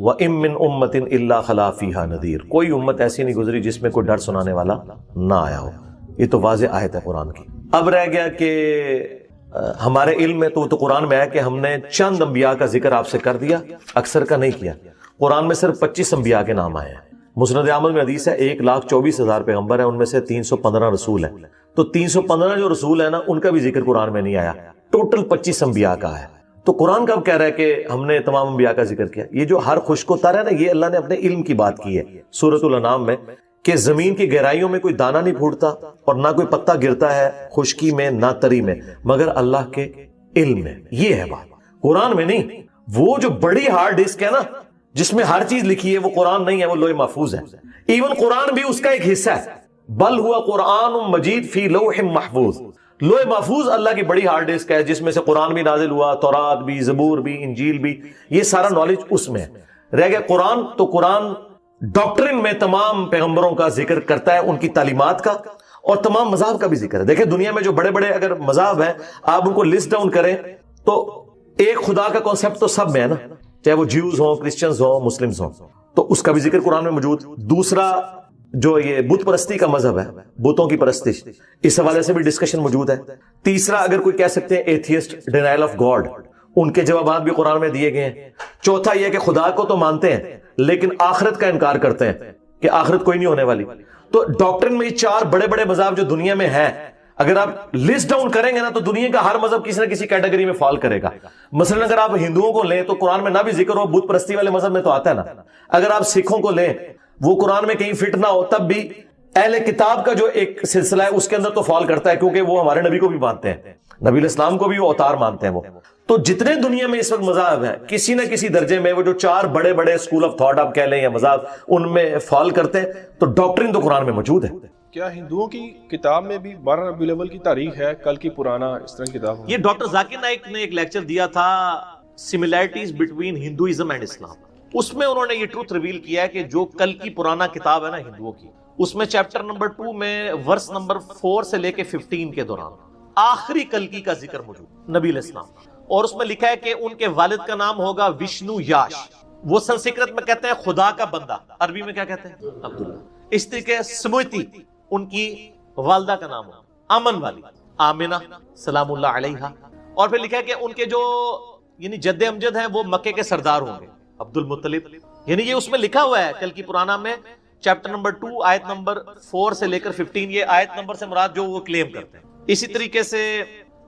وَإِن مِّن أُمَّةٍ إِلَّا خَلَا فِيهَا نَذِيرٌ، کوئی امت ایسی نہیں گزری جس میں کوئی ڈر سنانے والا نہ آیا ہو۔ یہ تو واضح آیت ہے قرآن کی۔ اب رہ گیا کہ ہمارے علم میں تو قرآن میں ہے کہ ہم نے چند انبیاء کا ذکر آپ سے کر دیا، اکثر کا نہیں کیا۔ قرآن میں صرف 25 انبیاء کے نام آئے ہیں۔ مسند احمد میں حدیث ہے 1,24,000 پیغمبر ہیں، ان میں سے 315 رسول ہیں۔ تو 315 جو رسول ہیں نا، ان کا بھی ذکر قرآن میں نہیں آیا، ٹوٹل 25 انبیاء کا ہے۔ تو قرآن کب کہہ رہا ہے کہ ہم نے تمام انبیاء کا ذکر کیا؟ یہ جو ہر خشک ہوتا ہے نا، یہ اللہ نے اپنے علم کی بات کی ہے سورۃ الانعام میں، کہ زمین کی گہرائیوں میں کوئی دانہ نہیں پھوٹتا اور نہ کوئی پتا گرتا ہے خشکی میں نہ تری میں، مگر اللہ کے علم میں۔ یہ ہے بات، قرآن میں نہیں۔ وہ جو بڑی ہارڈ ڈسک ہے نا جس میں ہر چیز لکھی ہے، وہ قرآن نہیں ہے، وہ لوح محفوظ ہے۔ ایون قرآن بھی اس کا ایک حصہ ہے، بل ہوا قرآن مجید فی لوح محفوظ۔ لوح محفوظ اللہ کی بڑی ہارڈ ڈسک ہے جس میں سے قرآن بھی نازل ہوا، تورات بھی، زبور بھی، انجیل بھی، یہ سارا نالج اس میں ہے۔ رہ گیا قرآن، تو قرآن ڈاکٹرن میں تمام پیغمبروں کا ذکر کرتا ہے، ان کی تعلیمات کا، اور تمام مذاہب کا بھی ذکر ہے۔ دیکھیں دنیا میں جو بڑے بڑے اگر مذاہب ہیں، آپ ان کو لسٹ ڈاؤن کریں تو ایک خدا کا کانسیپٹ تو سب میں ہے نا، چاہے وہ جیوز ہوں، کرسچنز ہوں، مسلمز ہوں، تو اس کا بھی ذکر قرآن میں موجود۔ دوسرا جو یہ بت پرستی کا مذہب ہے، بتوں کی پرستش، اس حوالے سے بھی ڈسکشن موجود ہے۔ تیسرا اگر کوئی کہہ سکتے ہیں ایتھیسٹ، ڈینائل آف گاڈ، ان کے جوابات بھی قرآن میں دیے گئے ہیں۔ چوتھا یہ کہ خدا کو تو مانتے ہیں لیکن آخرت کا انکار کرتے ہیں کہ آخرت کوئی نہیں ہونے والی۔ تو ڈاکٹرن میں یہ چار بڑے بڑے مذاہب جو دنیا میں ہیں، اگر آپ لسٹ ڈاؤن کریں گے نا تو دنیا کا ہر مذہب کسی نہ کسی کیٹیگری میں فال کرے گا۔ مثلا اگر آپ ہندوؤں کو لیں تو قرآن میں نہ بھی ذکر ہو، بت پرستی والے مذہب میں تو آتا ہے نا۔ اگر آپ سکھوں کو لیں، وہ قرآن میں کہیں فٹ نہ ہو، تب بھی اہل کتاب کا جو ایک سلسلہ ہے اس کے اندر تو فال کرتا ہے، کیونکہ وہ ہمارے نبی کو بھی مانتے ہیں، نبی علیہ السلام کو بھی وہ اوتار مانتے ہیں وہ۔ تو جتنے دنیا میں اس وقت مذاہب ہیں، کسی نہ کسی درجے میں وہ جو چار بڑے بڑے اسکول آف تھاٹ آپ کہہ لیں یا مذاہب، ان میں فال کرتے ہیں۔ تو ڈاکٹرن تو قرآن میں موجود ہے۔ کیا ہندوؤں کی کتاب میں بھی 12 ربیع الاول کی تاریخ ہے، کل کی پرانا اس طرح کی کتاب؟ یہ ڈاکٹر ذاکر نائک نے ایک لیکچر دیا تھا، سملیرٹیز بٹوین ہندوازم اینڈ اسلام۔ اس میں انہوں نے یہ ٹروتھ ریویل کیا ہے کہ جو کل کی پرانا کتاب ہے نا ہندوؤں کی، اس میں چیپٹر نمبر 2 میں ورس نمبر 4 سے لے کے 15 کے دوران آخری کلکی کا ذکر موجود، نبی علیہ السلام، اور اس میں لکھا ہے کہ ان کے والد کا نام ہوگا وشنو یاش، وہ سنسکرت میں کہتے ہیں خدا کا بندہ، عربی میں کیا کہتے ہیں؟ عبداللہ۔ اس طریقے سموتی ان کی والدہ کا نام ہوگا امن والی، آمنہ سلام اللہ علیہا، اور پھر لکھا ہے کہ ان کے جو یعنی جد امجد ہیں وہ مکے کے سردار ہوں گے، عبد المطلب۔ یعنی یہ اس میں لکھا ہوا ہے کل کی پرانا میں چیپٹر نمبر 2 آیت نمبر 4 سے لے کر 15، یہ آیت نمبر سے مراد جو وہ کلیم کرتے ہیں۔ اسی طریقے سے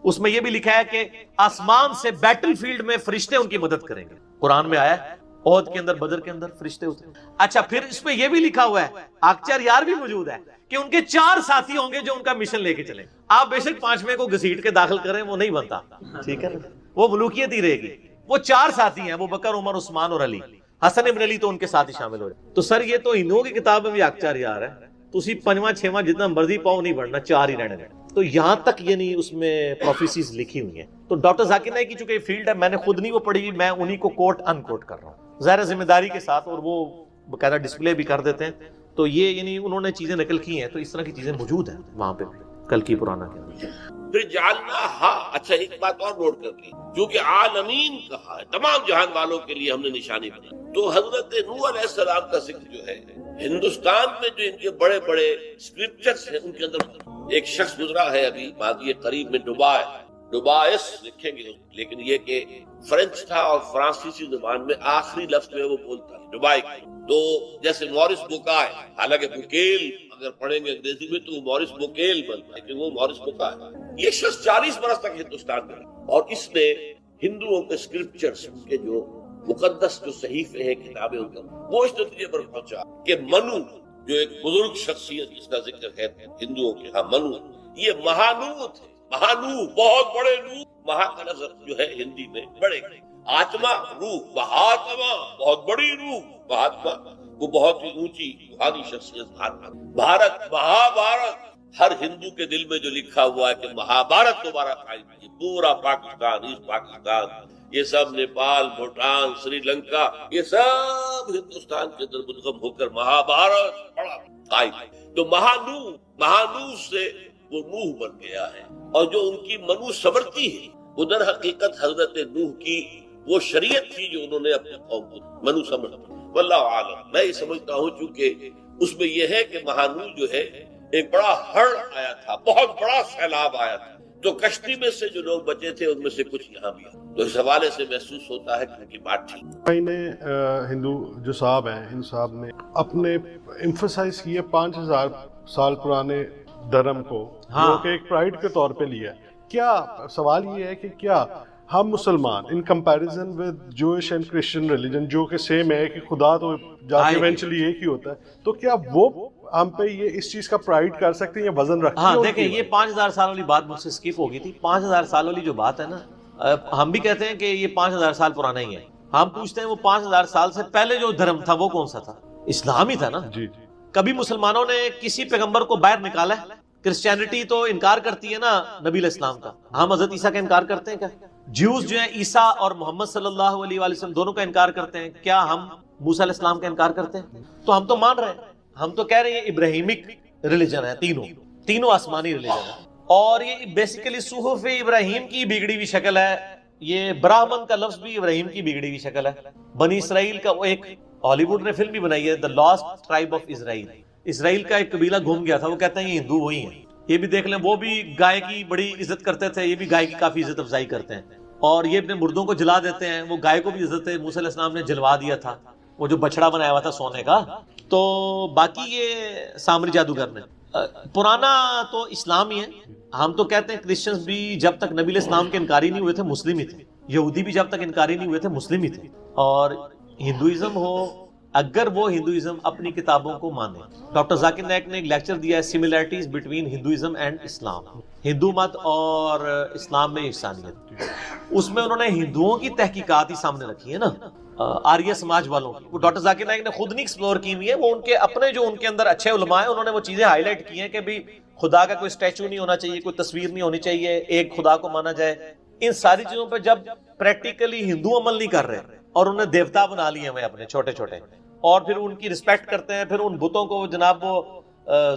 اس میں یہ بھی لکھا ہے کہ آسمان سے بیٹل فیلڈ میں فرشتے ان کی مدد کریں گے، قرآن میں آیا ہے، احد کے اندر، بدر کے اندر فرشتے ہوتے ہیں۔ اچھا پھر اس میں یہ بھی لکھا ہوا ہے، آکچار یار بھی موجود ہے، کہ ان کے 4 ساتھی ہوں گے جو ان کا مشن لے کے چلیں۔ آپ بے شک 5ویں کو گھسیٹ کے داخل کریں، وہ نہیں بنتا، ٹھیک ہے نا، وہ ملوکیت ہی رہے گی۔ وہ 4 ساتھی ہیں، وہ بکر، عمر، عثمان اور علی، حسن ابن علی تو ان کے ساتھ ہی شامل ہو جائے۔ تو سر یہ تو ہندوؤں کی کتاب میں بھی آکچار یار ہے، تو اسی 5واں 6واں جتنا مرضی پاؤ نہیں بڑھنا، 4 ہی رہنے دینا۔ تو یہاں تک یعنی اس میں پروفیسیز لکھی ہوئی ہیں۔ تو ڈاکٹر ذاکر نائک کی چونکہ یہ فیلڈ ہے، میں نے خود نہیں وہ پڑھی، میں انہی کو کوٹ ان کوٹ کر رہا ہوں، ظاہر ذمہ داری کے ساتھ، اور وہ باقاعدہ ڈسپلے بھی کر دیتے ہیں۔ تو یہ یعنی انہوں نے چیزیں نقل کی ہیں، تو اس طرح کی چیزیں موجود ہیں وہاں پہ کل کی پرانا کے اندر۔ پھر جعلنا ہاں، اچھا ایک بات اور نوٹ کر لی، کیونکہ عالمین کہا ہے، تمام جہان والوں کے لیے ہم نے نشانی بنائی، تو حضرت نوح علیہ السلام کا ذکر جو ہے، ہندوستان میں جو ان کے بڑے بڑے اسکرپچرز ہیں ان کے اندر ایک شخص گزرا ہے ابھی ماضی قریب میں، ڈوبائس لکھیں گے، لیکن یہ کہ فرینچ تھا اور فرانسیسی زبان میں آخری لفظ میں وہ بولتا ہے ڈوبائی، تو جیسے مورس بوکا ہے، حالانکہ بوکیل اگر پڑھیں گے انگریزی میں تو وہ مورس بوکیل بنتا ہے، لیکن وہ مورس بوکا ہے۔ یہ شخص 40 برس تک ہندوستان میں رہا، اور اس نے ہندوؤں کے اسکرپچرز کے جو مقدس جو صحیفے ہیں، کتابیں، وہ اس نتیجے پر پہنچا کہ منو جو ایک بزرگ شخصیت جس کا ذکر ہے ہندوؤں کے ہاں، منو یہ مہانو تھے، مہانو بہت بڑے روح، مہا کا لفظ جو ہے ہندی میں بڑے، آتما روح، مہاتما بہت بڑی روح، مہاتما وہ بہت ہی اونچی روحانی شخصیت، بھارت، مہابھارت، ہر ہندو کے دل میں جو لکھا ہوا ہے کہ مہابھارت دوبارہ قائم کی، پورا پاکستان، ایسٹ پاکستان، یہ سب نیپال، بھوٹان، سری لنکا، یہ سب ہندوستان کے اندر مدغم ہو کر مہابھارت بڑا قائم۔ تو مہانو سے وہ نوح بن گیا ہے، اور جو ان کی منو سمرتی ہے وہ در حقیقت حضرت نوح کی وہ شریعت تھی جو انہوں نے اپنے قوم کو منو سمجھا. واللہ عالم. میں یہ سمجھتا ہوں چونکہ اس میں یہ ہے کہ مہانور جو ہے ایک بڑا ہڑ آیا تھا, بہت بڑا سیلاب آیا تھا, تو کشتی میں سے جو لوگ بچے تھے ان میں سے کچھ یہاں بھی. تو اس حوالے سے محسوس ہوتا ہے کہ ان کی بات ٹھیک. ہندو جو صاحب ہیں, ہندو صاحب نے اپنے ایمفسائز کیا 5000 سال پرانے دھرم کو, جو کہ ایک پرائیڈ کے طور پہ لیا. کیا سوال یہ ہے کہ کیا ہم مسلمان in comparison with Jewish and Christian religion, جو کہ سیم ہے کہ خدا تو جا کے ایونچولی ایک ہی ہوتا ہے, تو کیا وہ ہم پہ یہ اس چیز کا پرائیڈ کر سکتے ہیں یا وزن رکھتے ہیں؟ ہاں دیکھیں, یہ 5000 سال والی بات مجھ سے اسکپ ہو گئی تھی. 5000 سال والی جو بات ہے نا, ہم بھی کہتے ہیں کہ یہ 5000 سال پرانا ہی ہے. ہم پوچھتے ہیں وہ 5000 سال سے پہلے جو دھرم تھا وہ کون سا تھا؟ اسلام ہی تھا نا. جی. کبھی مسلمانوں نے کسی پیغمبر کو باہر نکالا ہے؟ کرسچینٹی تو انکار کرتی ہے نا نبی علیہ السلام کا. ہم حضرت عیسیٰ کا انکار کرتے ہیں کیا؟ جیوز جو ہیں عیسیٰ اور محمد صلی اللہ علیہ وآلہ وسلم دونوں کا انکار کرتے ہیں. کیا ہم موسیٰ علیہ السلام کا انکار کرتے ہیں؟ تو ہم تو مان رہے ہیں, ہم تو کہہ رہے ہیں ابراہیمک ریلیجن ہے, تینوں آسمانی ریلیجن ہے, اور یہ بیسیکلی صحف ابراہیم کی بگڑی ہوئی شکل ہے. یہ براہمن کا لفظ بھی ابراہیم کی بگڑی ہوئی شکل ہے. بنی اسرائیل کا وہ ایک ہالی ووڈ نے فلم بھی بنائی ہے, the last tribe of Israel. Israel کا ایک قبیلہ گھوم گیا تھا, وہ کہتے ہیں یہ ہندو وہی ہیں. یہ بھی دیکھ لیں, وہ بھی گائے کی بڑی عزت کرتے تھے, یہ بھی گائے کی کافی عزت افزائی کرتے ہیں, اور یہ اپنے مردوں کو جلا دیتے ہیں. وہ گائے کو بھی عزت ہے, موسیٰ علیہ السلام نے جلوا دیا تھا وہ جو بچڑا بنایا ہوا تھا سونے کا. تو باقی یہ سامری جادوگر نے, پرانا تو اسلام ہی ہے. ہم تو کہتے ہیں کرسچنز بھی جب تک نبی علیہ السلام کے انکاری نہیں ہوئے تھے مسلم ہی تھے, یہودی بھی جب تک انکاری نہیں ہوئے تھے مسلم ہی تھے, اور ہندوازم ہو اگر وہ ہندوازم اپنی کتابوں کو مانے. ڈاکٹر ذاکر نائک نے ایک لیکچر دیا ہے, سملیرٹیز بٹوین ہندوازم اینڈ اسلام, ہندو مت اور اسلام میں یکسانیت. اس میں انہوں نے ہندوؤں کی تحقیقات ہی سامنے رکھی ہے نا, آریہ سماج والوں کی. وہ ڈاکٹر ذاکر نائک نے خود نہیں ایکسپلور کی ہوئی ہے, وہ ان کے اپنے جو ان کے اندر اچھے علماء ہیں انہوں نے وہ چیزیں ہائی لائٹ کی ہیں کہ بھی خدا کا کوئی اسٹیچو نہیں ہونا چاہیے, کوئی تصویر نہیں ہونی چاہیے, ایک خدا کو مانا جائے. ان ساری چیزوں پہ جب پریکٹیکلی ہندو عمل نہیں کر رہے اور انہیں دیوتا بنا لیے ہوئے اپنے چھوٹے چھوٹے, اور پھر ان کی رسپیکٹ کرتے ہیں, پھر ان بتوں کو جناب وہ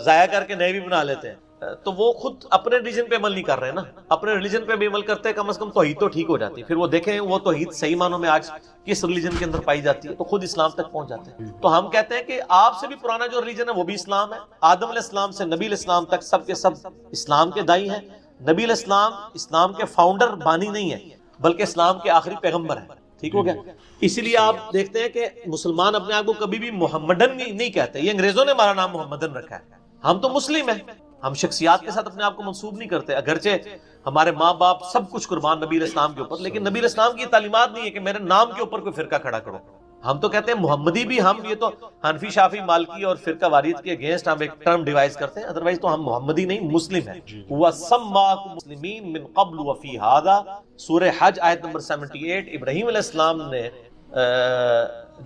ضائع کر کے نئے بھی بنا لیتے ہیں, تو وہ خود اپنے ریلیجن پہ عمل نہیں کر رہے نا. اپنے ریلیجن پہ بھی عمل کرتے ہیں, کم از کم توحید تو ٹھیک ہو جاتی ہے. پھر وہ دیکھیں وہ توحید صحیح معنوں میں آج کس ریلیجن کے اندر پائی جاتی ہے, تو خود اسلام تک پہنچ جاتے ہیں. تو ہم کہتے ہیں کہ آپ سے بھی پرانا جو ریلیجن ہے وہ بھی اسلام ہے. آدم علیہ السلام سے نبی علیہ السلام تک سب کے سب اسلام کے دائی ہیں. نبی علیہ السلام اسلام کے فاؤنڈر بانی نہیں ہے, بلکہ اسلام کے آخری پیغمبر ہیں. ٹھیک ہو گیا. اسی لیے آپ دیکھتے ہیں کہ مسلمان اپنے آپ کو کبھی بھی محمدن نہیں کہتے, یہ انگریزوں نے ہمارا نام محمدن رکھا ہے. ہم تو مسلم ہیں, ہم شخصیات کے ساتھ اپنے آپ کو منسوب نہیں کرتے, اگرچہ ہمارے ماں باپ سب کچھ قربان نبی علیہ السلام کے اوپر, لیکن نبی علیہ السلام کی تعلیمات نہیں ہے کہ میرے نام کے اوپر کوئی فرقہ کھڑا کرو. ہم تو کہتے ہیں محمدی بھی, ہم یہ تو حنفی شافی مالکی اور فرقہ واریت کے اگینسٹ ہم ایک ٹرم ڈیوائز کرتے ہیں, ادروائز تو ہم محمدی نہیں مسلم ہیں. وَسَمَّاكُمْ مُسْلِمِينَ مِنْ قَبْلُ وَفِي هَذَا, سورہ حج آیت نمبر 78. ابراہیم علیہ السلام نے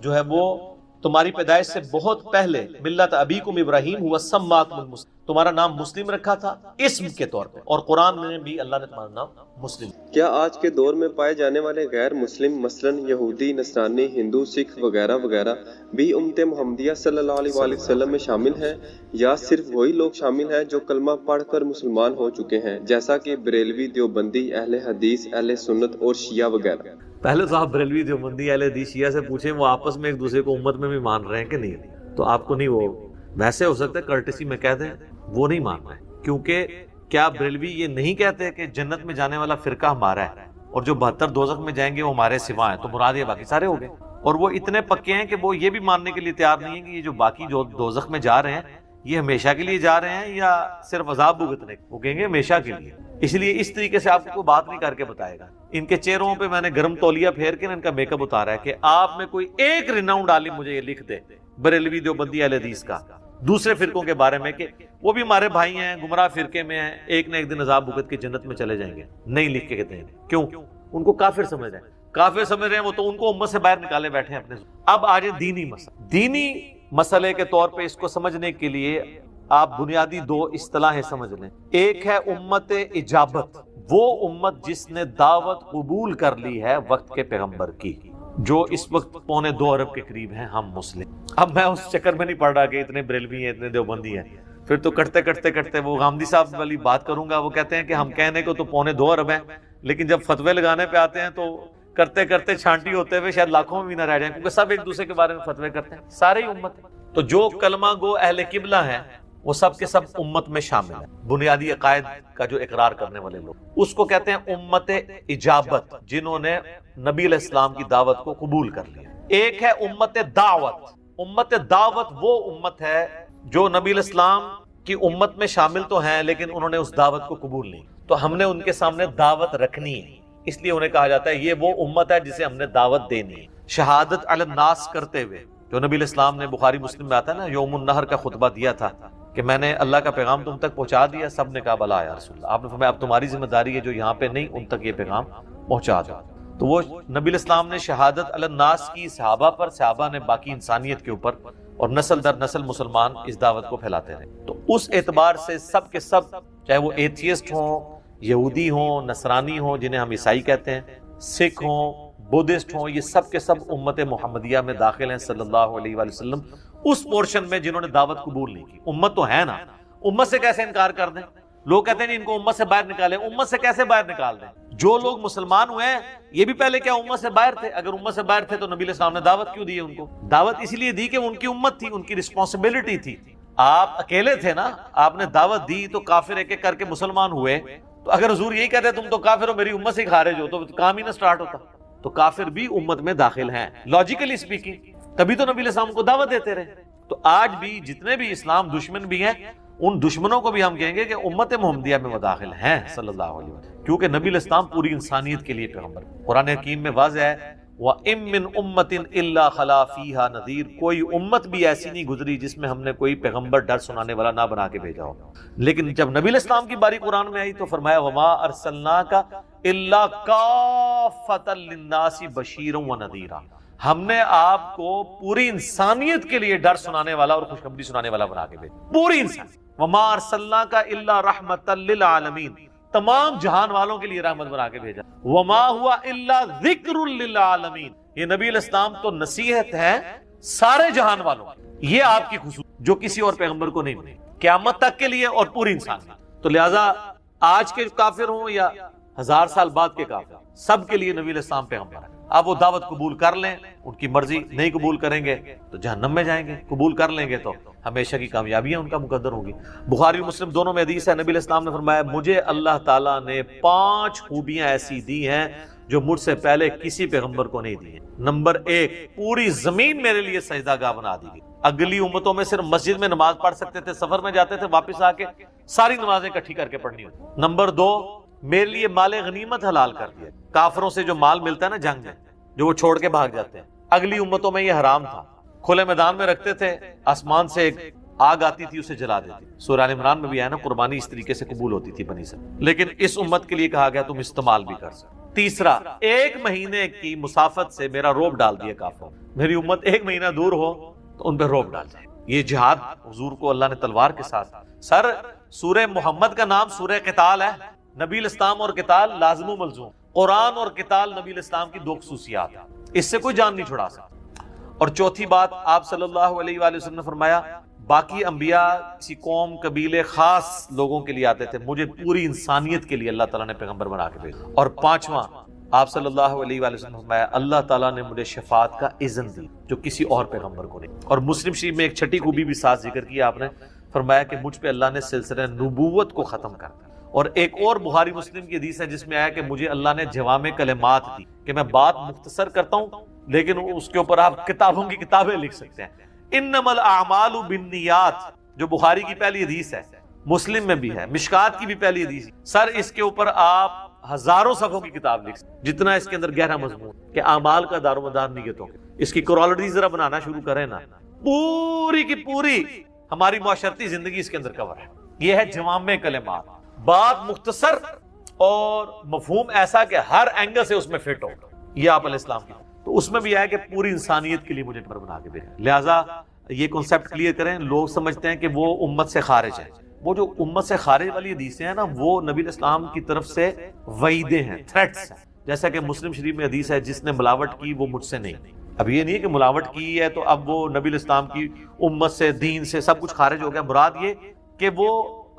جو ہے وہ تمہاری پیدائش سے بہت پہلے ملت ابیکم ابراہیم ہوا سماکم المسلم, تمہارا نام مسلم رکھا تھا اسم کے طور پہ, اور قرآن میں بھی اللہ نے تمہارا نام مسلم. کیا آج کے دور میں پائے جانے والے غیر مسلم مثلاً یہودی, نصرانی, ہندو, سکھ وغیرہ وغیرہ بھی امت محمدیہ صلی اللہ علیہ وآلہ وسلم میں شامل ہیں, یا صرف وہی لوگ شامل ہیں جو کلمہ پڑھ کر مسلمان ہو چکے ہیں, جیسا کہ بریلوی, دیوبندی, اہل حدیث, اہل سنت اور شیعہ وغیرہ؟ پہلے تو آپ بریلوی, دیوبندی, اہل حدیث, شیعہ سے پوچھیں وہ آپس میں ایک دوسرے کو امت میں بھی مان رہے ہیں کہ نہیں. تو آپ کو نہیں, وہ ویسے ہو سکتا ہے کرٹسی میں کہہ دیں وہ نہیں مان رہے, کیونکہ کیا بریلوی یہ نہیں کہتے کہ جنت میں جانے والا فرقہ ہمارا ہے اور جو 72 دوزخ میں جائیں گے وہ ہمارے سوا ہیں, تو مراد یہ باقی سارے ہو گئے. اور وہ اتنے پکے ہیں کہ وہ یہ بھی ماننے کے لیے تیار نہیں ہیں کہ یہ جو باقی جو دوزخ میں جا رہے ہیں یہ ہمیشہ کے لیے جا رہے ہیں یا صرف عذاب بھگتنے, وہ کہیں گے ہمیشہ کے لیے. اس لیے اس طریقے سے آپ کو کوئی بات نہیں کر کے بتائے گا. ان کے چہروں پہ میں نے گرم تولیہ پھیر کے ان کا میک اپ اتارا ہے کہ آپ میں کوئی ایک ریناؤنڈ عالم مجھے یہ لکھ دے بریلوی, دیوبندی, اہل حدیث کا, دوسرے فرقوں کے بارے میں کہ وہ بھی ہمارے بھائی ہیں, گمراہ فرقے میں ہیں, ایک نہ ایک دن عذاب بھگت کے جنت میں چلے جائیں گے. نہیں لکھ کے کہتے ہیں, کیوں؟ ان کو کافر سمجھ رہے ہیں, کافر سمجھ رہے ہیں وہ, تو ان کو امت سے باہر نکالے بیٹھے ہیں اپنے. اب آج دینی مسئلہ, دینی مسئلے کے طور پہ اس کو سمجھنے کے لیے آپ بنیادی 2 اصطلاحیں سمجھ لیں. ایک ہے امت اجابت, وہ امت جس نے دعوت قبول کر لی ہے وقت کے پیغمبر کی, جو اس وقت 2.25 ارب کے قریب ہیں ہم مسلم. اب میں اس چکر میں نہیں پڑ رہا کہ اتنے بریلوی ہیں, اتنے دیوبندی ہیں, پھر تو کٹتے کٹتے کٹتے وہ غامدی صاحب والی بات کروں گا. وہ کہتے ہیں کہ ہم کہنے کو تو 2.25 ارب ہیں, لیکن جب فتوے لگانے پہ آتے ہیں تو کرتے کرتے چھانٹی ہوتے ہوئے شاید لاکھوں میں بھی نہ رہ جائیں، کیونکہ سب ایک دوسرے کے بارے میں فتوے کرتے ہیں، سارے ہی امت ہیں۔ تو جو کلمہ گو اہل قبلہ ہیں وہ سب کے سب امت میں شامل ہیں، بنیادی عقائد کا جو اقرار کرنے والے لوگ، اس کو کہتے ہیں امت اجابت، جنہوں نے نبی علیہ السلام کی دعوت کو قبول کر لیا۔ ایک ہے امت دعوت۔ امت دعوت وہ امت ہے جو نبی علیہ السلام کی امت میں شامل تو ہیں لیکن انہوں نے اس دعوت کو قبول نہیں، تو ہم نے ان کے سامنے دعوت رکھنی ہے، اس لیے انہیں کہا جاتا ہے یہ وہ امت ہے جسے ہم نے دعوت دینی ہے۔ شہادت علی الناس کرتے ہوئے، جو نبی علیہ السلام نے بخاری مسلم میں آتا ہے نا، یوم النہر کا خطبہ دیا تھا کہ میں نے اللہ کا پیغام تم تک پہنچا دیا، سب نے کہا بلا یا رسول اللہ۔ آپ نے فرمایا اب تمہاری ذمہ داری ہے جو یہاں پہ نہیں ان تک یہ پیغام پہنچا دو۔ تو وہ نبی علیہ السلام نے شہادت علی الناس کی صحابہ پر، صحابہ نے باقی انسانیت کے اوپر، اور نسل در نسل مسلمان اس دعوت کو پھیلاتے رہے۔ تو اس اعتبار سے سب کے سب، چاہے وہ ایتھیسٹ ہوں، یہودی ہوں، نصرانی ہوں جنہیں ہم عیسائی کہتے ہیں، سکھ ہوں، بودھسٹ ہوں، یہ سب کے سب امت محمدیہ میں داخل ہیں صلی اللہ علیہ وآلہ وسلم، اس پورشن میں جنہوں نے دعوت قبول نہیں کی۔ امت تو ہے نا، امت سے کیسے انکار کر دیں؟ لوگ کہتے ہیں نہیں ان کو امت سے باہر نکالیں، امت سے کیسے باہر نکال دیں؟ جو لوگ مسلمان ہوئے ہیں یہ بھی پہلے کیا امت سے باہر تھے؟ اگر امت سے باہر تھے تو نبی علیہ السلام نے دعوت کیوں دی ہے ان کو؟ دعوت اس لیے دی کہ ان کی امت تھی، ان کی رسپانسبلٹی تھی۔ آپ اکیلے تھے نا، آپ نے دعوت دی تو کافر ایک ایک کر کے مسلمان ہوئے، تو اگر حضور یہی کہتے تم تو کافر ہو، میری امت سے خارج ہو، تو کام ہی نہ سٹارٹ ہوتا۔ تو کافر بھی امت میں داخل ہیں لاجیکلی اسپیکنگ، تبھی تو نبی علیہ السلام کو دعوت دیتے رہے۔ تو آج بھی جتنے بھی اسلام دشمن بھی ہیں، ان دشمنوں کو بھی ہم کہیں گے کہ امت محمدیہ میں وہ داخل ہیں صلی اللہ علیہ وسلم، کیونکہ نبی علیہ السلام پوری انسانیت کے لیے پیغمبر۔ قرآن حکیم میں واضح ہے وَإِن مِّن أُمَّةٍ إِلَّا خَلَا فِيهَا نَذِيرٌ، کوئی امت بھی ایسی نہیں گزری جس میں ہم نے کوئی پیغمبر ڈر سنانے والا نہ بنا کے بھیجا ہو۔ لیکن جب نبی علیہ السلام کی باری قرآن میں آئی تو فرمایا وَمَا أَرْسَلْنَاكَ إِلَّا كَافَّةً لِلنَّاسِ بَشِيرًا وَنَذِيرًا، ہم نے آپ کو پوری انسانیت کے لیے ڈر سنانے والا اور خوشخبری سنانے والا بنا کے بھیجا، پوری انسان۔ وَمَا أَرْسَلْنَاكَ إِلَّا رَحْمَةً لِلْعَالَمِينَ، تمام جہان والوں کے لیے رحمت بنا کے بھیجا۔ وَمَا هُوَ إِلَّا ذِكْرٌ لِلْعَالَمِينَ، یہ نبی علیہ السلام تو نصیحت ہے سارے جہان والوں کی، یہ آپ کی خصوصیت جو کسی اور پیغمبر کو نہیں ملی، قیامت تک کے لیے اور پوری انسانیت۔ تو لہٰذا آج کے کافر ہوں یا 1000 سال بعد کے کافر، سب کے لیے نبی علیہ السلام پیغمبر ہے۔ اب وہ دعوت قبول کر لیں، ان کی مرضی، نہیں قبول کریں گے تو جہنم میں جائیں گے، قبول کر لیں گے تو ہمیشہ کی کامیابیاں ان کا مقدر ہوگی۔ بخاری مسلم دونوں میں حدیث ہے، نبی علیہ السلام نے فرمایا مجھے اللہ تعالیٰ نے 5 خوبیاں ایسی دی ہیں جو مجھ سے پہلے کسی پیغمبر کو نہیں دی ہیں۔ نمبر 1، پوری زمین میرے لیے سجدہ گاہ بنا دی گئی۔ اگلی امتوں میں صرف مسجد میں نماز پڑھ سکتے تھے، سفر میں جاتے تھے، واپس آ کے ساری نمازیں اکٹھی کر کے پڑھنی ہوتی۔ نمبر 2، میرے لیے مال غنیمت حلال کر دیا، کافروں سے جو مال ملتا ہے نا جنگ میں، جو وہ چھوڑ کے بھاگ جاتے ہیں، اگلی امتوں میں یہ حرام تھا، کھلے میدان میں رکھتے تھے، آسمان سے ایک آگ آتی تھی اسے جلا دیتی۔ سورہ آل عمران میں بھی ہے نا، قربانی اس طریقے سے قبول ہوتی تھی بنی اسرائیل، لیکن اس امت کے لیے کہا گیا تم استعمال بھی کر سکتے۔ تیسرا، 1 مہینے کی مسافت سے میرا روب ڈال دیا کافروں، میری امت 1 مہینہ دور ہو تو ان پہ روب ڈال جائے۔ یہ جہاد حضور کو اللہ نے تلوار کے ساتھ، سر سورہ محمد کا نام سورہ قتال ہے، نبی الاسلام اور قتال لازم و ملزوم، قرآن اور قتال نبی الاسلام کی 2 خصوصیات ہیں، اس سے کوئی جان نہیں چھڑا سکتا۔ اور چوتھی بات، آپ صلی اللہ علیہ وآلہ وسلم نے فرمایا باقی انبیاء کسی قوم قبیلے خاص لوگوں کے لیے آتے تھے، مجھے پوری انسانیت کے لیے اللہ تعالیٰ نے پیغمبر بنا کے بھیجا۔ اور 5واں، آپ صلی اللہ علیہ وآلہ وسلم نے فرمایا اللہ تعالیٰ نے مجھے شفاعت کا اذن دی جو کسی اور پیغمبر کو نہیں۔ اور مسلم شریف میں ایک چھٹی خوبی بھی ساتھ ذکر کی، آپ نے فرمایا کہ مجھ پہ اللہ نے سلسلہ نبوت کو ختم کر دیا۔ اور ایک اور بخاری مسلم کی حدیث ہے جس میں آیا کہ مجھے اللہ نے جوامع کلمات دی کہ میں بات مختصر کرتا ہوں لیکن اس کے اوپر آپ کتابوں کی کتابیں لکھ سکتے ہیں۔ انما الاعمال بالنیات جو بخاری کی پہلی حدیث ہے، مسلم میں بھی ہے، مشکات کی بھی پہلی حدیث ہے، سر اس کے اوپر آپ ہزاروں صفحوں کی کتاب لکھ سکتے ہیں، جتنا اس کے اندر گہرا مضمون کہ اعمال کا دار و مدار نیتوں کے، اس کی کرالٹی ذرا بنانا شروع کریں نا، پوری کی پوری ہماری معاشرتی زندگی اس کے اندر کور ہے۔ یہ ہے جوامع کلمات، بات مختصر اور مفہوم ایسا کہ ہر اینگل سے اس میں فٹ ہو، یہ آپ علیہ السلام کی۔ تو اس میں بھی ہے کہ پوری انسانیت کے لیے مجھے پیغمبر بنا کے بھیجا۔ لہٰذا یہ کنسیپٹ کلیئر کریں، لوگ سمجھتے ہیں کہ وہ امت سے خارج ہے، وہ جو امت سے خارج والی حدیثیں ہیں نا وہ نبی اسلام کی طرف سے وعیدیں ہیں، تھریٹس ہیں، جیسا کہ مسلم شریف میں حدیث ہے جس نے ملاوٹ کی وہ مجھ سے نہیں۔ اب یہ نہیں ہے کہ ملاوٹ کی ہے تو اب وہ نبی اسلام کی امت سے، دین سے سب کچھ خارج ہو گیا، مراد یہ کہ وہ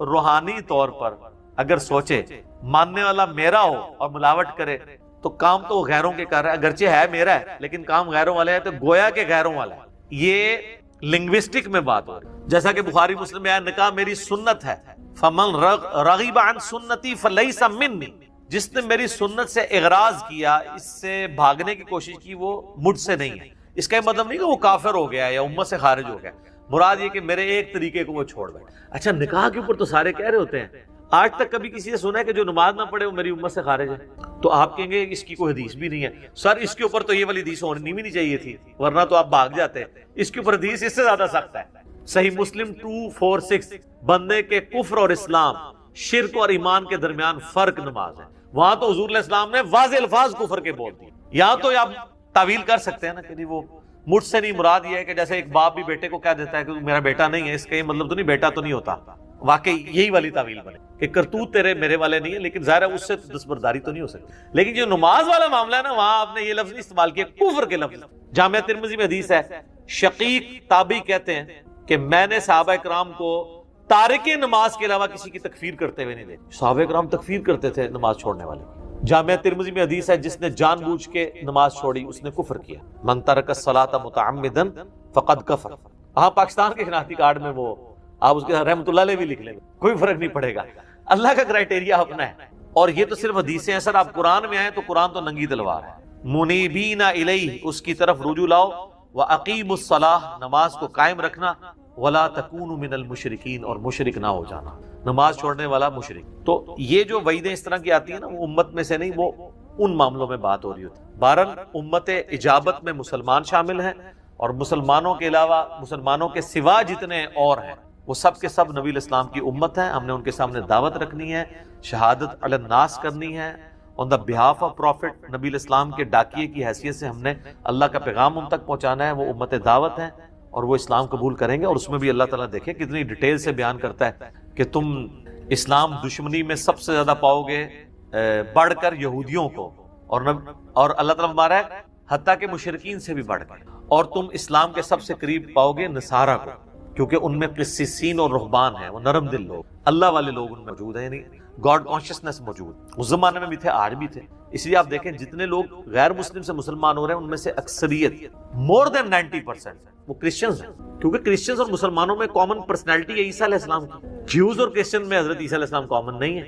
روحانی طور پر اگر سوچے ماننے والا میرا ہو اور ملاوٹ کرے تو کام تو وہ غیروں کے کر رہا ہے، اگرچہ ہے میرا ہے لیکن کام غیروں والے ہے، تو گویا کہ غیروں والا ہے. یہ لنگوسٹک میں بات ہو رہی ہے. جیسا کہ بخاری مسلم میں آیا نکاح میری سنت ہے، فمن رغب عن سنتی فلیس منی، جس نے میری سنت سے اغراض کیا، اس سے بھاگنے کی کوشش کی، وہ مجھ سے نہیں ہے. اس کا یہ مطلب نہیں کہ وہ کافر ہو گیا یا امت سے خارج ہو گیا، مراد یہ کہ میرے ایک طریقے کو وہ چھوڑ بیٹھے. اچھا نکاح کے اوپر تو سارے کہہ رہے ہوتے ہیں، آج تک کبھی کسی نے سنا ہے کہ جو نماز نہ پڑھے وہ میری امت سے خارج ہے؟ تو آپ کہیں گے اس کی کوئی حدیث بھی نہیں ہے. سر اس کے اوپر تو یہ والی حدیث ہونی بھی نہیں چاہیے تھی، ورنہ تو آپ بھاگ جاتے. اس کے اوپر حدیث اس سے زیادہ سخت ہے. صحیح مسلم 246، بندے کے کفر اور اسلام، شرک اور ایمان کے درمیان فرق نماز ہے. وہاں تو حضور علیہ السلام نے واضح الفاظ کفر کے بول دیے. یہاں تو آپ تعویل کر سکتے ہیں نا کہ وہ مجھ سے نہیں، مراد یہ ہے کہ جیسے ایک باپ بھی بیٹے کو کہہ دیتا ہے کہ میرا بیٹا نہیں ہے، اس کا یہ مطلب تو نہیں بیٹا تو نہیں ہوتا. واقعی یہی والی تعویل بنے کہ کرتوت تیرے میرے والے نہیں ہے، لیکن ظاہر ہے اس سے دستبرداری تو نہیں ہو سکتی. لیکن جو نماز والا معاملہ ہے نا، وہاں آپ نے یہ لفظ نہیں استعمال کیا، کفر کے لفظ. جامعہ ترمذی میں حدیث ہے، شقیق تابعی کہتے ہیں کہ میں نے صحابہ کرام کو تارک نماز کے علاوہ کسی کی تکفیر کرتے ہوئے نہیں دیکھا. صحابہ کرام تکفیر کرتے تھے نماز چھوڑنے والے. جامعہ ترمذی میں حدیث ہے، جس نے جان بوجھ کے نماز چھوڑی اس نے کفر کیا. من ترک الصلاۃ متعمدا فقد کفر. ہاں پاکستان کے شناختی کارڈ میں وہ آپ اس کے رحمۃ اللہ علیہ بھی لکھ لیں، کوئی فرق نہیں پڑے گا. اللہ کا کرائٹیریا اپنا ہے. اور یہ تو صرف حدیثیں ہیں سر. آپ قرآن میں آئے تو قرآن تو ننگی تلوار ہے. منیبین الیہ، اس کی طرف رجوع لاؤ. واقیموا الصلاۃ، نماز کو قائم رکھنا. ولا تکونوا من المشرکین، اور مشرک نہ ہو جانا، نماز چھوڑنے والا مشرک. تو یہ جو وعیدیں اس طرح کی آتی ہیں نا، وہ امت میں سے نہیں، وہ ان معاملوں میں بات ہو رہی ہوتی ہے. بہرحال امت اجابت میں مسلمان شامل ہیں، اور مسلمانوں کے علاوہ، مسلمانوں کے سوا جتنے اور ہیں وہ سب کے سب نبی الاسلام کی امت ہیں. ہم نے ان کے سامنے دعوت رکھنی ہے، شہادت علی الناس کرنی ہے. آن دا بہاف آف پروفٹ، نبی الاسلام کے ڈاکیے کی حیثیت سے ہم نے اللہ کا پیغام ان تک پہنچانا ہے. وہ امت دعوت ہیں اور وہ اسلام قبول کریں گے. اور اس میں بھی اللہ تعالیٰ دیکھیں کتنی ڈیٹیل سے بیان کرتا ہے کہ تم اسلام دشمنی میں سب سے زیادہ پاؤ گے بڑھ کر یہودیوں کو، اور اللہ تعالیٰ ہمارا ہے حتیٰ کہ مشرکین سے بھی بڑھ کر. اور تم اسلام کے سب سے قریب پاؤ گے نصارہ کو، کیونکہ ان میں قسیسین اور رہبان ہیں، وہ نرم دل لوگ، اللہ والے لوگ ان میں موجود ہیں، یعنی گاڈ کانشیسنس موجود. اس زمانے میں بھی تھے، آج بھی تھے. اس لیے آپ دیکھیں جتنے لوگ غیر مسلم سے مسلمان ہو رہے ہیں ان میں سے اکثریت مور دین 90% وہ کرسچنز ہیں، کیونکہ کرسچنز اور مسلمانوں میں کامن پرسنالٹی ہے عیسیٰ علیہ السلام کی. جیوز اور کرسچن میں حضرت عیسیٰ علیہ السلام کامن نہیں ہے.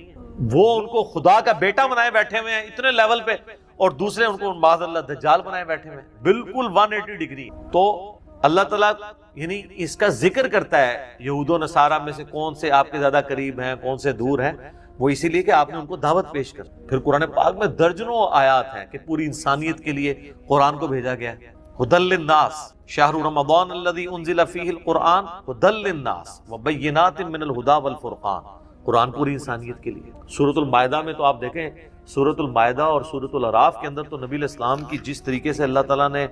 وہ ان کو خدا کا بیٹا بنائے بیٹھے ہوئے ہیں اتنے لیول پہ، اور دوسرے ان کو معاذ اللہ دجال بنائے بیٹھے ہوئے ہیں، بالکل 180 ڈگری. تو اللہ تعالیٰ یعنی اس کا ذکر کرتا ہے یہود و نصارہ میں سے کون سے آپ کے زیادہ قریب ہیں، کون سے دور ہیں. وہ اسی لیے کہ آپ نے ان کو دعوت پیش کر. پھر قرآن پاک میں درجنوں آیات ہیں کہ پوری انسانیت کے لیے قرآن کو بھیجا گیا. ہدی للناس، شہر رمضان الذی انزل فیہ القرآن ہدی للناس وبینات من الہدی والفرقان. قرآن پوری انسانیت کے لیے. سورۃ المائدہ میں تو آپ دیکھیں، سورۃ المائدہ اور سورۃ الاعراف کے اندر تو نبی علیہ السلام کی جس طریقے سے اللہ تعالیٰ نے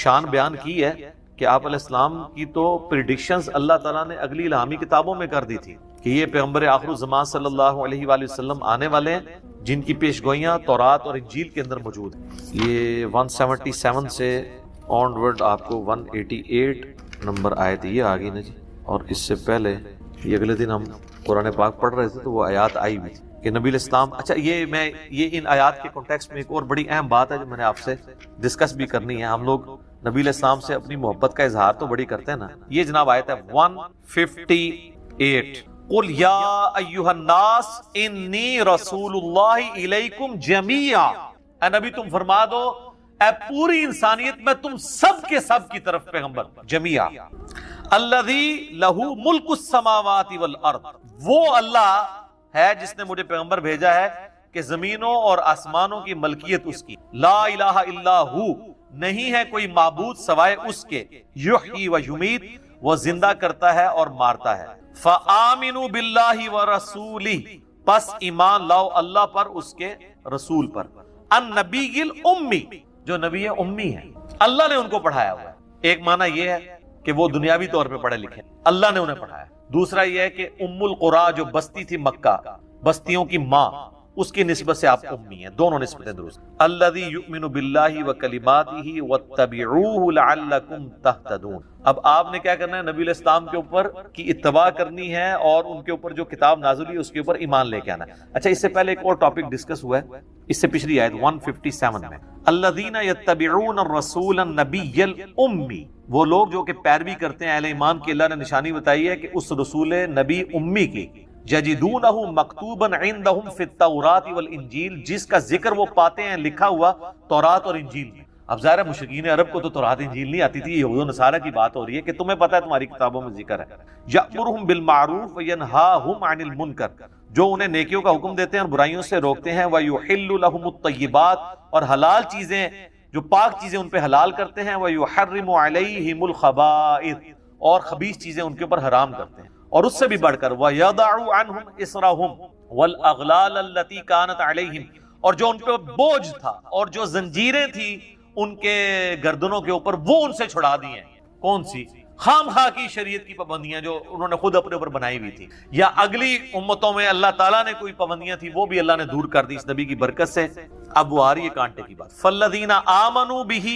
شان بیان کی ہے کہ آپ علیہ السلام کی تو پریڈکشنز اللہ تعالیٰ نے اگلی الہامی کتابوں میں کر دی تھی کہ یہ پیغمبر آخر الزمان صلی اللہ علیہ وآلہ وسلم آنے والے ہیں، جن کی پیشگوئیاں تورات اور انجیل کے اندر موجود ہیں. یہ 177 سے آن ورڈ آپ کو 188 نمبر آیت یہ آ گئی نا جی. اور اس سے پہلے یہ اگلے دن ہم قرآن پاک پڑھ رہے تھے تو وہ آیات آئی بھی تھی کہ نبی علیہ السلام. اچھا یہ ان آیات کے کانٹیکسٹ میں ایک اور بڑی اہم بات ہے جو میں نے آپ سے ڈسکس بھی کرنی ہے. ہم لوگ نبی علیہ السلام سے اپنی محبت کا اظہار تو بڑی کرتے ہیں نا. یہ جناب آیت ہے 158، قل یا ایھا الناس انی رسول اللہ الیکم جمیعا. اے نبی تم فرما دو اے پوری انسانیت میں تم سب کے سب کی طرف پیغمبر جمیعا. الذی لہ ملک السماوات والارض، وہ اللہ ہے جس نے مجھے پیغمبر بھیجا ہے کہ زمینوں اور آسمانوں کی ملکیت اس کی. لا الہ الا ہو، نہیں ہے کوئی معبود سوائے اس کے. یحیی و یمیت، وہ زندہ کرتا ہے اور مارتا ہے. فآمنوا باللہ ورسولہ، پس ایمان لاؤ اللہ پر، اس کے رسول پر. النبی الامی، جو نبی امی ہے، اللہ نے ان کو پڑھایا ہوا ہے. ایک معنی یہ ہے کہ وہ دنیاوی طور پہ پڑھے لکھے، اللہ نے انہیں پڑھایا. دوسرا یہ ہے کہ ام القریٰ جو بستی تھی مکہ، بستیوں کی ماں، اس کی نسبت سے آپ امی ہیں. دونوں نسبتیں درست. الذی یؤمن باللہ وکلماتہ واتبعوہ لعلکم تہتدون. اب آپ نے کیا کرنا ہے؟ نبی علیہ السلام کے اوپر کی اتباع کرنی ہے اور ان کے اوپر جو کتاب نازل ہوئی اس کے اوپر ایمان لے کے آنا ہے. اچھا اس سے پہلے ایک اور ٹاپک ڈسکس ہوا ہے اس سے پچھلی آیت 157 میں. الذین یتبعون الرسول النبی الامی، وہ لوگ جو کہ پیروی کرتے ہیں اہل ایمان کی. اللہ نے نشانی بتائی ہے کہ اس رسول نبی امی کی، یجدونہ مکتوبا عندہم فی التوراۃ والانجیل، جس کا ذکر وہ پاتے ہیں لکھا ہوا تورات اور انجیل میں. اب ظاہر ہے مشرکین عرب کو تو تورات انجیل نہیں آتی تھی، یہود و نصارہ کی بات ہو رہی ہے کہ تمہیں پتہ ہے تمہاری کتابوں میں ذکر ہے. یأمرہم بالمعروف وینہاہم عن المنکر، جو انہیں نیکیوں کا حکم دیتے ہیں اور برائیوں سے روکتے ہیں. ویحل لہم الطیبات، اور حلال چیزیں جو پاک چیزیں ان پہ حلال کرتے ہیں. ویحرم علیہم الخبائث، اور خبیث چیزیں ان کے اوپر حرام کرتے ہیں. اور اس سے بھی بڑھ کر وَيَضَعُ عَنْهُمْ إِصْرَهُمْ وَالْأَغْلَالَ الَّتِي كَانَتْ عَلَيْهِمْ، اور جو ان پہ بوجھ تھا اور جو زنجیریں تھی ان کے گردنوں کے اوپر وہ ان سے چھڑا دی ہیں. کون سی؟ خام خواہ کی شریعت کی پابندیاں جو انہوں نے خود اپنے اوپر بنائی ہوئی تھی، یا اگلی امتوں میں اللہ تعالیٰ نے کوئی پابندیاں تھی وہ بھی اللہ نے دور کر دی اس نبی کی برکت سے. اب وہ آ رہی ہے کانٹے کی بات. فَالَّذِينَ آمَنُوا بِهِ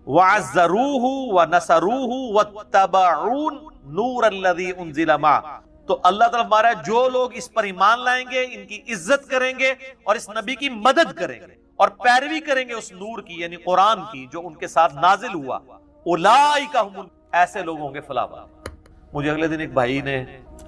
وَعَزَّرُوهُ وَنَصَرُوهُ وَاتَّبَعُوا النُّورَ الَّذِي أُنزِلَ مَعَهُ، تو اللہ تعالیٰ ہمارا جو لوگ اس پر ایمان لائیں گے، ان کی عزت کریں گے اور اس نبی کی مدد کریں گے اور پیروی کریں گے اس نور کی یعنی قرآن کی جو ان کے ساتھ نازل ہوا، اولئک هم، ایسے لوگ ہوں گے فلاح بات. مجھے اگلے دن ایک بھائی نے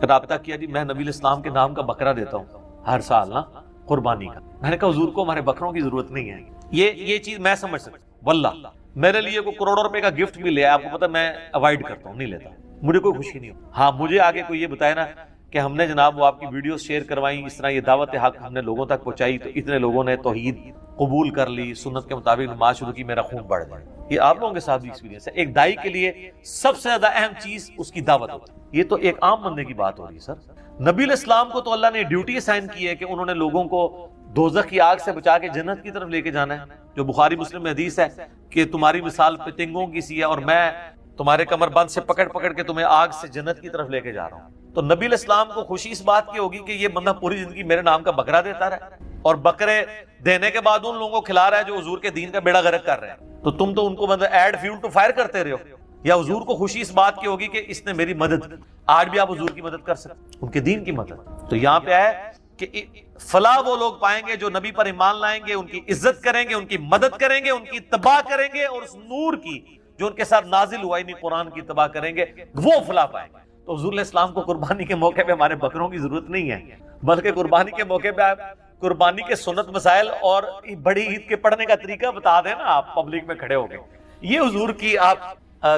رابطہ کیا، جی میں نبی علیہ السلام کے نام کا بکرا دیتا ہوں ہر سال نا قربانی کا. میں نے کہا حضور کو ہمارے بکروں کی ضرورت نہیں ہے. یہ چیز میں سمجھ سکتا ہوں، واللہ میرے لیے کوئی کروڑوں روپے کا گفٹ بھی لیا، آپ کو پتا میں اوائڈ کرتا ہوں، نہیں لیتا، مجھے کوئی خوشی نہیں ہو. ہاں مجھے آگے کوئی یہ بتائے نا کہ ہم نے جناب وہ آپ کی ویڈیوز شیئر کروائیں، اس طرح یہ دعوت حق ہم نے لوگوں تک پہنچائی تو اتنے لوگوں نے توحید قبول کر لی، سنت کے مطابق نماز شروع کی، میرا خون بڑھ گیا. یہ آپ لوگوں کے ساتھ بھی ایکسپیرینس ہے. ایک دائی کے لیے سب سے زیادہ اہم چیز اس کی دعوت ہوتی ہے. یہ تو ایک عام بندے کی بات ہو رہی ہے سر. نبی علیہ السلام کو تو اللہ نے ڈیوٹی اسائن کی ہے کہ انہوں نے لوگوں کو دوزخ کی آگ سے بچا کے جنت کی طرف لے کے جانا ہے، جو بخاری مسلم میں حدیث ہے کہ تمہاری مثال پتنگوں کی سی ہے اور میں تمہارے کمر بند سے پکڑ پکڑ کے تمہیں آگ سے جنت کی طرف لے کے جا رہا ہوں. تو نبی علیہ السلام کو خوشی اس بات کی ہوگی کہ یہ بندہ پوری زندگی میرے نام کا بکرا دیتا رہا اور بکرے دینے کے بعد ان لوگوں کو کھلا رہا ہے جو حضور کے دین کا بیڑا غرق کر رہے ہیں. تو تم تو ان کو مطلب ایڈ فیول ٹو فائر کرتے رہے ہو. یا حضور کو خوشی اس بات کی ہوگی کہ اس نے میری مدد کی. آج بھی آپ حضور کی مدد کر سکتے، ان کے دین کی مدد. تو یہاں پہ ہے کہ فلاح وہ لوگ پائیں گے جو نبی پر ایمان لائیں گے، ان کی عزت کریں گے، ان کی مدد کریں گے، ان کی اتباع کریں گے اور اس نور کی جو ان کے ساتھ نازل ہوا یعنی قرآن کی اتباع کریں گے، وہ فلاح پائیں گے. تو حضور علیہ السلام کو قربانی کے موقع پہ ہمارے بکروں کی ضرورت نہیں ہے، بلکہ قربانی کے موقع پہ آپ قربانی کے سنت مسائل اور بڑی عید کے پڑھنے کا طریقہ بتا دیں نا آپ پبلک میں کھڑے ہو گئے. یہ حضور کی آپ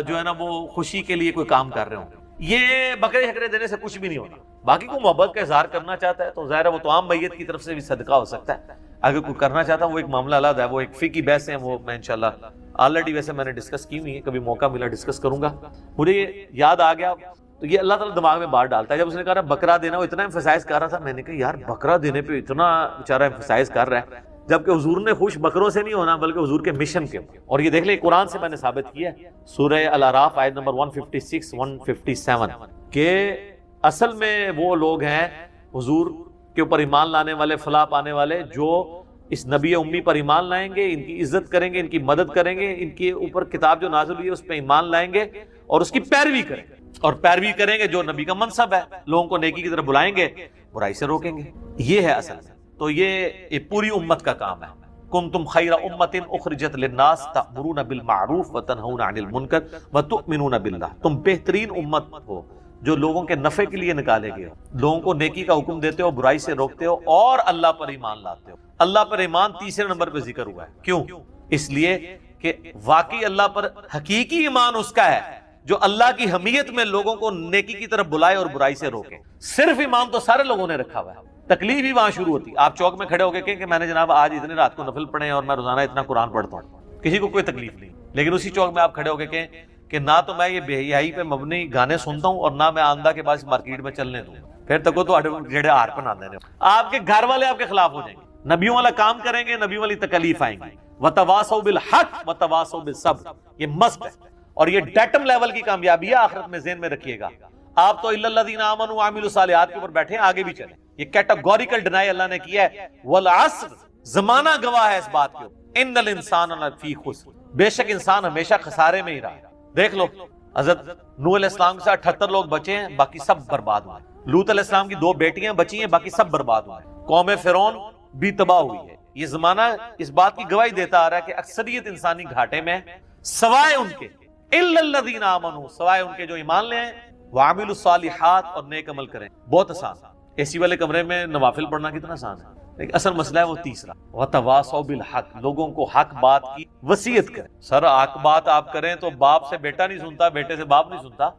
جو ہے نا وہ خوشی کے لیے کوئی کام کر رہے ہوں. یہ بکرے شکرے دینے سے کچھ بھی نہیں ہوتا. باقی کوئی محبت کا اظہار کرنا چاہتا ہے تو ظاہر ہے وہ تو عام میت کی طرف سے بھی صدقہ ہو سکتا ہے. اگر کوئی کرنا چاہتا ہے وہ ایک معاملہ الگ ہے، وہ ایک فقہی بحث ہے، وہ میں انشاءاللہ آلریڈی ویسے میں نے ڈسکس کی ہوئی ہے، کبھی موقع ملا ڈسکس کروں گا. مجھے یہ یاد آ گیا تو یہ اللہ تعالیٰ دماغ میں بات ڈالتا ہے. جب اس نے کہا بکرا دینا، وہ اتنا ایمفسائز کر رہا تھا، میں نے کہا یار بکرا دینے پہ اتنا بیچارہ ایمفسائز کر رہا ہے، جبکہ حضور نے خوش بکروں سے نہیں ہونا بلکہ حضور کے مشن کے. اور یہ دیکھ لیں قرآن سے میں نے ثابت کیا ہے، سورہ الاعراف آیت نمبر 156 157 کہ اصل میں وہ لوگ ہیں حضور کے اوپر ایمان لانے والے، فلاح پانے والے، جو اس نبی امی پر ایمان لائیں گے، ان کی عزت کریں گے، ان کی مدد کریں گے، ان کے اوپر کتاب جو نازل ہوئی ہے اس پہ ایمان لائیں گے اور اس کی پیروی کریں گے. اور پیروی کریں گے جو نبی کا منصب ہے، لوگوں کو نیکی کی طرف بلائیں گے، برائی سے روکیں گے. یہ ہے اصل میں. تو یہ پوری امت کا کام ہے. کنتم خیر امت اخرجت للناس تأمرون بالمعروف وتنہون عن المنکر وتؤمنون باللہ. تم بہترین امت ہو جو لوگوں کے نفع کے لیے نکالے گئے ہو، لوگوں کو نیکی کا حکم دیتے ہو، برائی سے روکتے ہو اور اللہ پر ایمان لاتے ہو. اللہ پر ایمان تیسرے نمبر پہ ذکر ہوا ہے. کیوں؟ اس لیے کہ واقعی اللہ پر حقیقی ایمان اس کا ہے جو اللہ کی حمیت میں لوگوں کو نیکی کی طرف بلائے اور برائی سے روکے. صرف ایمان تو سارے لوگوں نے رکھا ہوا ہے، تکلیف ہی وہاں شروع ہوتی. آپ چوک میں کھڑے ہو گئے کہ میں نے جناب آج اتنے رات کو نفل پڑھے اور میں روزانہ اتنا قرآن پڑھتا ہوں، کسی کو کوئی تکلیف نہیں. لیکن اسی چوک میں آپ کھڑے ہو گئے کہ نہ تو میں یہ بے حیائی پہ مبنی گانے سنتا ہوں اور نہ میں آندہ کے بعد مارکیٹ میں چلنے دوں، پھر تک تو جڑے ہار پن آندے نے. آپ کے گھر والے آپ کے خلاف ہو جائیں گے، نبیوں والا کام کریں گے، نبیوں والی تکلیف آئیں گی. وتواصوا بالحق وتواصوا بالصبر، یہ مسٹ ہے اور یہ ڈیٹم لیول کی کامیابی ہے آخرت میں. ذہن میں رکھیے گا. آپ تو الا الذین آمنوا وعملوا الصالحات کے اوپر بیٹھے ہیں، آگے بھی چلیں. یہ کیٹاگوریکل ڈینائی اللہ نے کیا ہے. والعصر، زمانہ گواہ ہے اس بات کے اوپر. ان الانسان لفی خسر، بے شک انسان ہمیشہ خسارے میں ہی رہا. دیکھ لو حضرت نوح علیہ السلام سے 78 لوگ بچے ہیں، باقی سب برباد ہوئے. لوط علیہ السلام کی 2 بیٹیاں بچی ہیں، باقی سب برباد ہوئے. قوم فرعون بھی تباہ ہوئی ہے. یہ زمانہ اس بات کی گواہی دیتا آ رہا ہے کہ اکثریت انسانی گھاٹے میں سوائے ان کے الا الذین آمنوا، سوائے ان کے جو ایمان لے آئیں، وعملوا الصالحات، اور نیک عمل کریں. بہت آسان. اے سی والے کمرے میں نوافل پڑھنا کتنا آسان ہے، لیکن اصل مسئلہ ہے وہ تیسرا، وتواصوا بالحق، لوگوں کو حق بات کی وصیت کریں. سر حق بات آپ کریں تو باپ سے بیٹا نہیں سنتا، بیٹے سے باپ نہیں سنتا.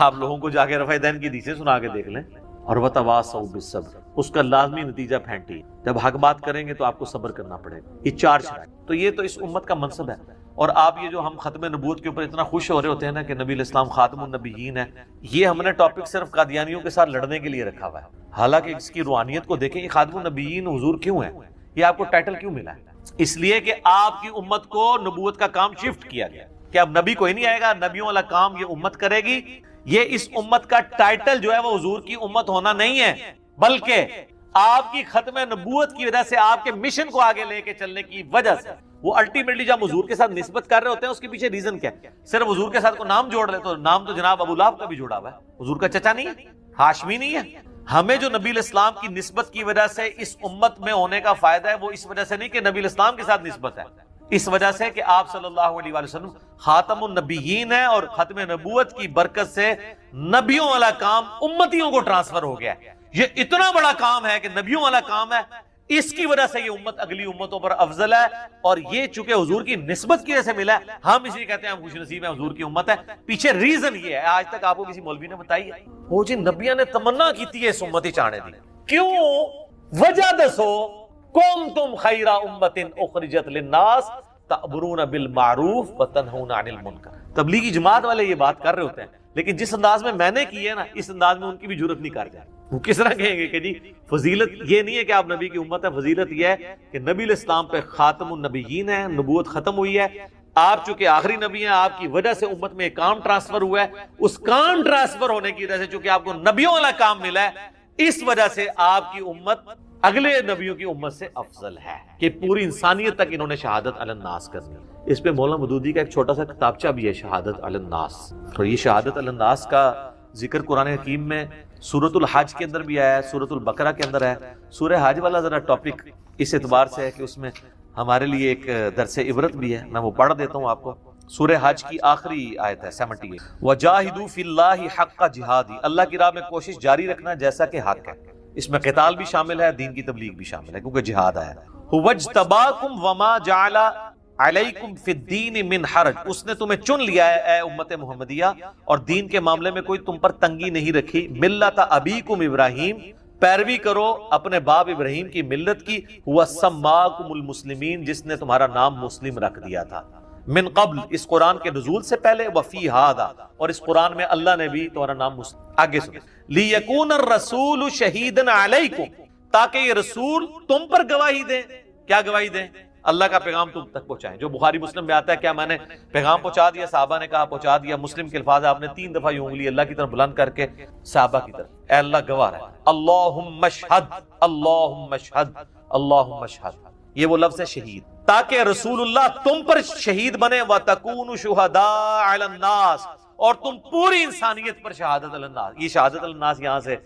آپ لوگوں کو جا کے رفع دین کی حدیثیں سنا کے دیکھ لیں. اور وتواصوا بالصبر، اس کا لازمی نتیجہ پھینٹی. جب حق بات کریں گے تو آپ کو صبر کرنا پڑے گا. یہ 4 شرائط. تو یہ تو اس امت کا منصب ہے. اور آپ یہ جو ہم ختم نبوت کے اوپر اتنا خوش ہو رہے ہوتے ہیں نا کہ نبی علیہ السلام خاتم النبیین ہے، یہ ہم نے ٹاپک صرف قادیانیوں کے ساتھ لڑنے کے لیے رکھا ہوا ہے. حالانکہ اس کی روحانیت کو دیکھیں، یہ خاتم النبیین حضور کیوں ہے؟ یہ آپ کو ٹائٹل کیوں ملا ہے؟ اس لیے کہ آپ کی امت کو نبوت کا کام شفٹ کیا گیا کہ اب نبی کوئی نہیں آئے گا، نبیوں والا کام یہ امت کرے گی. یہ اس امت کا ٹائٹل جو ہے وہ حضور کی امت ہونا نہیں ہے، بلکہ آپ کی ختم نبوت کی وجہ سے، آپ کے مشن کو آگے لے کے چلنے کی وجہ سے. وہ الٹیمیٹلی جب حضور کے ساتھ نسبت کر رہے ہوتے ہیں اس کے پیچھے ریزن کیا ہے؟ صرف حضور کے ساتھ کو نام جوڑ لے تو نام تو جناب ابو لہب کا بھی جوڑا ہوا ہے، حضور کا چچا نہیں ہے، ہاشمی نہیں ہے. ہمیں جو نبی علیہ السلام کی نسبت کی وجہ سے اس امت میں ہونے کا فائدہ ہے، وہ اس وجہ سے نہیں کہ نبی علیہ السلام کے ساتھ نسبت ہے، اس وجہ سے کہ آپ صلی اللہ علیہ وآلہ وسلم خاتم النبیین ہے، اور ختم نبوت کی برکت سے نبیوں والا کام امتیوں کو ٹرانسفر ہو گیا ہے. یہ اتنا بڑا کام ہے کہ نبیوں والا کام ہے، اس کی وجہ سے یہ امت اگلی امتوں پر افضل ہے. اور یہ چونکہ حضور کی نسبت کی وجہ سے ملا ہے، ہم اس لیے کہتے ہیں ہم خوش نصیب ہیں، حضور کی امت ہے. پیچھے ریزن یہ ہے، آج تک آپ کو کسی مولوی نے بتائی ہے؟ وہ جی نبیوں نے تمنا کی ہے اس امتی چاہنے دی. کیوں؟ وجہ دسو. کنتم خیر امت اخرجت للناس تأمرون بالمعروف وتنہون عن المنکر. تبلیغی جماعت والے یہ بات کر رہے ہوتے ہیں، لیکن جس انداز میں نے کی ہے نا، اس انداز میں ان کی بھی جرت نہیں کر جائے. وہ کس طرح کہیں گے کہ جی فضیلت یہ نہیں ہے کہ آپ نبی کی امت ہے، فضیلت یہ ہے کہ نبی علیہ السلام پہ خاتم النبیین ہے، نبوت ختم ہوئی ہے. آپ چونکہ آخری نبی ہیں، آپ کی وجہ سے امت میں ایک کام ٹرانسفر ہوا ہے. اس کام ٹرانسفر ہونے کی وجہ سے چونکہ آپ کو نبیوں والا کام ملا ہے، اس وجہ سے آپ کی امت اگلے نبیوں کی امت سے افضل ہے کہ پوری انسانیت تک انہوں نے شہادت علی الناس کرنی. اس پہ مولانا مودودی کا ایک چھوٹا سا کتابچہ بھی ہے، شہادت علی الناس. اور یہ شہادت علی الناس کا ذکر قرآن حکیم میں سورۃ الحج کے اندر بھی آیا ہے، سورۃ البقرہ کے اندر ہے. سورہ حج والا ذرا ٹاپک اس اعتبار سے ہے کہ اس میں ہمارے لیے ایک درس عبرت بھی ہے. میں وہ پڑھ دیتا ہوں آپ کو. سورہ حج کی آخری آیت ہے 78. وَجَاهِدُوا فِي اللَّهِ حَقَّ جِهَادِ، اللہ کی راہ میں کوشش جاری رکھنا جیسا کہ حق ہے. اس میں قتال بھی شامل ہے، دین کی تبلیغ بھی شامل ہے، کیونکہ جہاد آیا. وَاجْتَبَاكُمْ وَمَا جَعَلَ عَلَيْكُمْ فِي الدِّينِ مِنْ حَرَجٍ، اس نے تمہیں چن لیا ہے اے امت محمدیہ، اور دین کے معاملے میں کوئی تم پر تنگی نہیں رکھی. ملت ابیکم ابراہیم، پیروی کرو اپنے باپ ابراہیم کی ملت کی. ہوا سماکم المسلمین، جس نے تمہارا نام مسلم رکھ دیا تھا. من قبل، اس قرآن کے نزول سے پہلے. وفی ہذا، اور اس قرآن میں اللہ نے بھی تمہارا نام مسلم. آگے سنیں. لیکون الرسول شہیدا علیکم، تاکہ یہ رسول تم پر گواہی دیں. کیا گواہی دیں؟ اللہ کا پیغام تم تک پہنچائیں. جو بخاری مسلم میں آتا ہے، کیا میں نے پیغام پہنچا دیا؟ صحابہ نے کہا پہنچا دیا. مسلم کے الفاظ آپ نے 3 دفعہ یہ انگلی اللہ کی طرف بلند کر کے صحابہ کی طرف، اے اللہ گواہ رہے. اللہم اشہد، اللہم اشہد، اللہم اشہد. یہ وہ لفظ ہے شہید، تاکہ رسول اللہ تم پر شہید بنے. وَتَكُونُوا شُهَدَاءَ عَلَى النَّاسِ، اور تم پوری انسانیت پر شہادت علی الناس. یہ شہادت علی الناس یہاں سے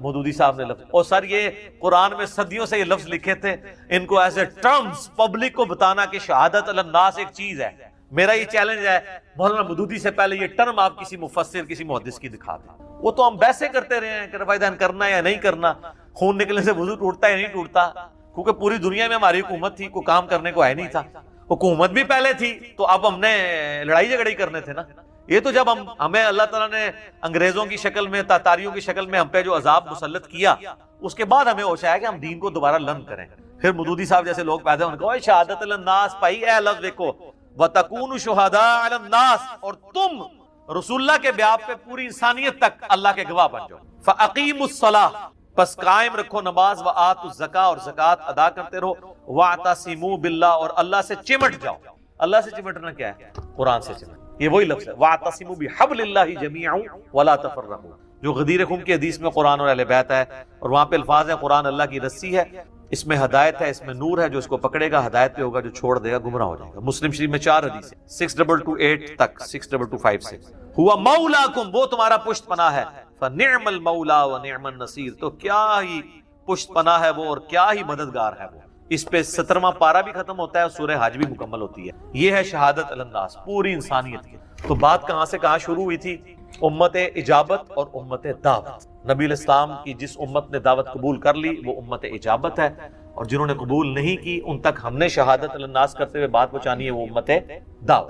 مودودی صاحب نے لفظ، اور سر یہ قرآن میں صدیوں سے یہ لفظ لکھے تھے. ان کو ایسے ٹرمز پبلک کو بتانا کہ شہادت علی الناس ایک چیز ہے. میرا یہ چیلنج ہے مولانا مودودی سے پہلے یہ ٹرم آپ کسی مفسر، کسی محدث کی دکھا دیں. وہ تو ہم بحثیں کرتے رہے ہیں کہ رفع دین کرنا یا نہیں کرنا، خون نکلنے سے وضو ٹوٹتا یا نہیں ٹوٹتا، کیونکہ پوری دنیا میں ہماری حکومت تھی، کوئی کام کرنے کو ہے نہیں تھا. حکومت بھی پہلے تھی تو اب ہم نے لڑائی جھگڑی کرنے تھے نا. یہ تو جب ہمیں اللہ تعالیٰ نے انگریزوں کی شکل میں، تاتاریوں کی شکل میں ہم پہ جو عذاب مسلط کیا، اس کے بعد ہمیں ہوش آیا کہ ہم دین کو دوبارہ لرن کریں. پھر مودودی صاحب جیسے لوگ پیدا ہونے کو شہادت علی الناس پائی، اے لفظ دیکھو وَتَكُونُوا شُهَدَاءَ عَلَى النَّاسِ، اور تم رسول اللہ کے بیاب پہ پوری انسانیت تک اللہ کے گواہ بن جاؤ. فَأَقِيمُوا الصَّلَاةَ، پس قائم رکھو نماز. وَآتُوا الزَّكَاةَ، اور زکوٰۃ ادا کرتے رہو. وَاعْتَصِمُوا بِاللَّهِ، اور اللہ سے چمٹ جاؤ. اللہ سے چمٹنا کیا ہے؟ قرآن سے چمٹ. یہ وہی لفظ ہے وَاعْتَصِمُوا بِحَبْلِ اللَّهِ جَمِيعًا وَلَا تَفَرَّقُوا، جو غدیر خم کی حدیث میں قرآن اور اہل بیت ہے، اور وہاں پہ الفاظ ہیں قرآن اللہ کی رسی ہے، اس میں ہدایت ہے، اس میں نور ہے، جو اس کو پکڑے گا ہدایت پہ ہوگا، جو چھوڑ دے گا گمراہ ہو جائے گا۔ مسلم شریف میں 4 حدیث ہیں 6228 تک 6256 ہوا مولاکم، وہ تمہارا پشت پناہ ہے، فنعم المولا ونعم النصیر، تو کیا ہی پشت پناہ ہے وہ اور کیا ہی مددگار ہے وہ۔ اس پہ 17واں پارہ بھی ختم ہوتا ہے اور سورہ حج بھی مکمل ہوتی ہے۔ یہ ہے شہادت الناس پوری انسانیت کی۔ تو بات کہاں سے کہاں شروع ہوئی تھی؟ امت اجابت اور امت دعوت۔ نبی علیہ السلام کی جس امت نے دعوت قبول کر لی وہ امت اجابت ہے، اور جنہوں نے قبول نہیں کی ان تک ہم نے شہادت الناس کرتے ہوئے بات پہنچانی ہے، وہ امت دعوت۔